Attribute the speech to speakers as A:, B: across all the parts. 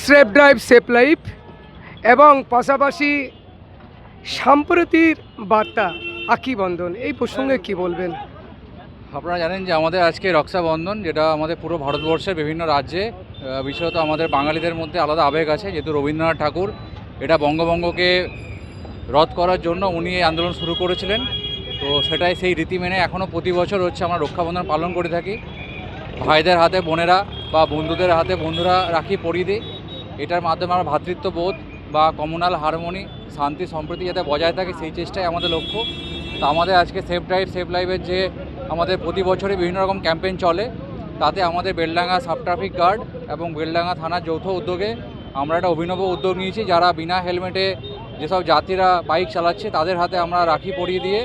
A: Safe drive safe life এবং পাশাপাশি সম্প্রীতির বার্তা রাখি বন্ধন, এই প্রসঙ্গে কি বলবেন?
B: আপনারা জানেন যে আমাদের আজকে রক্ষাবন্ধন, যেটা আমাদের পুরো ভারতবর্ষের বিভিন্ন রাজ্যে, বিশেষত আমাদের বাঙালিদের মধ্যে আলাদা আবেগ আছে, যেহেতু রবীন্দ্রনাথ ঠাকুর এটা বঙ্গভঙ্গকে রদ করার জন্য উনি এই আন্দোলন শুরু করেছিলেন। তো সেটাই সেই রীতি মেনে এখনও প্রতি বছর হচ্ছে আমরা রক্ষাবন্ধন পালন করে থাকি। ভাইদের হাতে বোনেরা বা বন্ধুদের হাতে বন্ধুরা রাখি পরিয়ে দিই। এটার মাধ্যমে আমরা ভ্রাতৃত্ববোধ বা কমিউনাল হারমোনি, শান্তি সম্প্রীতি যাতে বজায় থাকে, সেই চেষ্টাই আমাদের লক্ষ্য। তো আমাদের আজকে সেফ ড্রাইভ সেফ লাইফের যে আমাদের প্রতি বছরই বিভিন্ন রকম ক্যাম্পেইন চলে, তাতে আমাদের বেলডাঙ্গা সাব ট্রাফিক গার্ড এবং বেলডাঙ্গা থানার যৌথ উদ্যোগে আমরা একটা অভিনব উদ্যোগ নিয়েছি। যারা বিনা হেলমেটে যেসব যাত্রীরা বাইক চালাচ্ছে তাদের হাতে আমরা রাখি পরিয়ে দিয়ে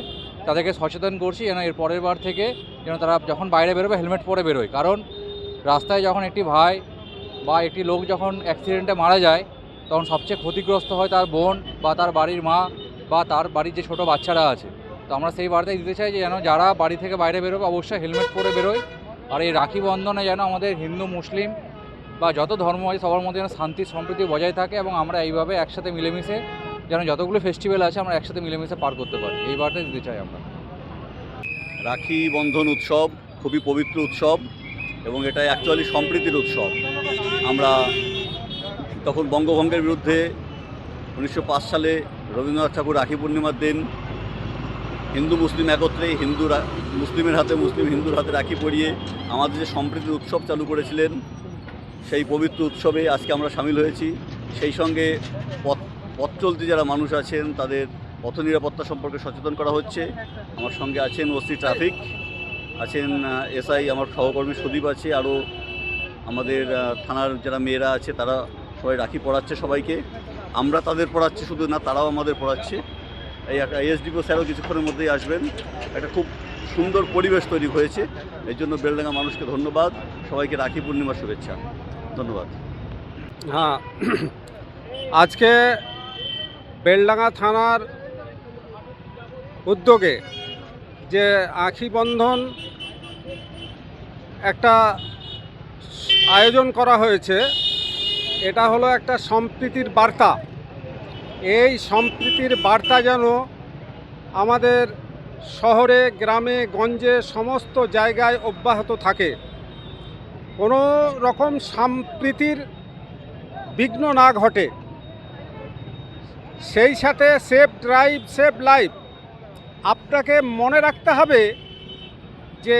B: তাদেরকে সচেতন করছি, যেন এর পরের বার থেকে যেন তারা যখন বাইরে বেরোবে হেলমেট পরে বেরোয়। কারণ রাস্তায় যখন একটি ভাই বা একটি লোক যখন অ্যাক্সিডেন্টে মারা যায়, তখন সবচেয়ে ক্ষতিগ্রস্ত হয় তার বোন বা তার বাড়ির মা বা তার বাড়ির যে ছোটো বাচ্চারা আছে। তো আমরা সেই বার্তাই দিতে চাই যে যেন যারা বাড়ি থেকে বাইরে বেরোবে অবশ্যই হেলমেট পরে বেরোয়। আর এই রাখি বন্ধনে যেন আমাদের হিন্দু মুসলিম বা যত ধর্ম আছে সবার মধ্যে যেন শান্তি সম্প্রীতি বজায় থাকে এবং আমরা এইভাবে একসাথে মিলেমিশে যেন যতগুলো ফেস্টিভ্যাল আছে আমরা একসাথে মিলেমিশে পার করতে পারি, এই বার্তাই দিতে চাই আমরা।
C: রাখি বন্ধন উৎসব খুবই পবিত্র উৎসব এবং এটা অ্যাকচুয়ালি সম্প্রীতির উৎসব। আমরা তখন বঙ্গভঙ্গের বিরুদ্ধে 1905 সালে রবীন্দ্রনাথ ঠাকুর রাখি পূর্ণিমার দিন হিন্দু মুসলিম একত্রে মুসলিমের হাতে মুসলিম হিন্দুর হাতে রাখি পরিয়ে আমাদের যে সম্প্রীতির উৎসব চালু করেছিলেন, সেই পবিত্র উৎসবে আজকে আমরা সামিল হয়েছি। সেই সঙ্গে পথ চলতি যারা মানুষ আছেন তাদের পথ নিরাপত্তা সম্পর্কে সচেতন করা হচ্ছে। আমার সঙ্গে আছেন ওসি ট্রাফিক, আছেন এসআই, আমার সহকর্মী সুদীপ আছে, আরও আমাদের থানার যারা মেয়েরা আছে তারা সবাই রাখি পড়াচ্ছে সবাইকে। আমরা তাদের পড়াচ্ছি শুধু না, তারাও আমাদের পড়াচ্ছে। এই এসডিপো স্যারও কিছুক্ষণের মধ্যেই আসবেন। একটা খুব সুন্দর পরিবেশ তৈরি হয়েছে, এর জন্য বেলডাঙ্গা মানুষকে ধন্যবাদ। সবাইকে রাখি পূর্ণিমার শুভেচ্ছা, ধন্যবাদ।
D: হ্যাঁ, আজকে বেলডাঙ্গা থানার উদ্যোগে যে রাখি বন্ধন একটা আয়োজন করা হয়েছে, এটা হলো একটা সম্প্রীতির বার্তা। এই সম্প্রীতির বার্তা যেন আমাদের শহরে গ্রামে গঞ্জে সমস্ত জায়গায় অব্যাহত থাকে, কোনো রকম সম্প্রীতির বিঘ্ন না ঘটে। সেই সাথে সেফ ড্রাইভ সেফ লাইফ, আপনাকে মনে রাখতে হবে যে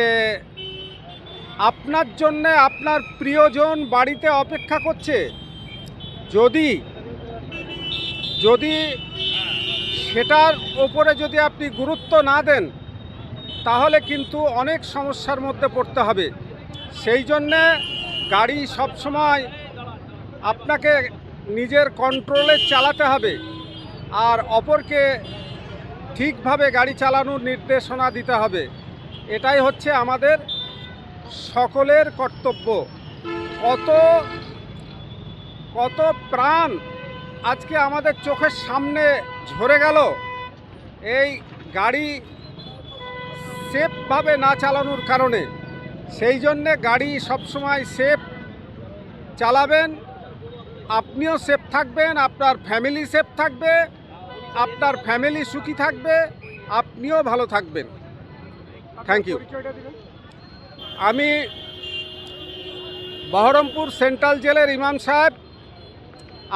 D: আপনার জন্যে আপনার প্রিয়জন বাড়িতে অপেক্ষা করছে। যদি সেটার ওপরে যদি আপনি গুরুত্ব না দেন, তাহলে কিন্তু অনেক সমস্যার মধ্যে পড়তে হবে। সেই জন্যে গাড়ি সবসময় আপনাকে নিজের কন্ট্রোলে চালাতে হবে আর অপরকে ঠিকভাবে গাড়ি চালানোর নির্দেশনা দিতে হবে। এটাই হচ্ছে আমাদের সকলের কর্তব্য। কত প্রাণ আজকে আমাদের চোখের সামনে ঝরে গেল এই গাড়ি সেফভাবে না চালানোর কারণে। সেই জন্যে গাড়ি সবসময় সেফ চালাবেন, আপনিও সেফ থাকবেন, আপনার ফ্যামিলি সেফ থাকবে, আপনার ফ্যামিলি সুখী থাকবে, আপনিও ভালো থাকবেন। Thank you. আমি বহরমপুর সেন্ট্রাল জেলের ইমাম সাহেব,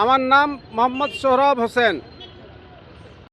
D: আমার নাম মোহাম্মদ সোহরাব হোসেন।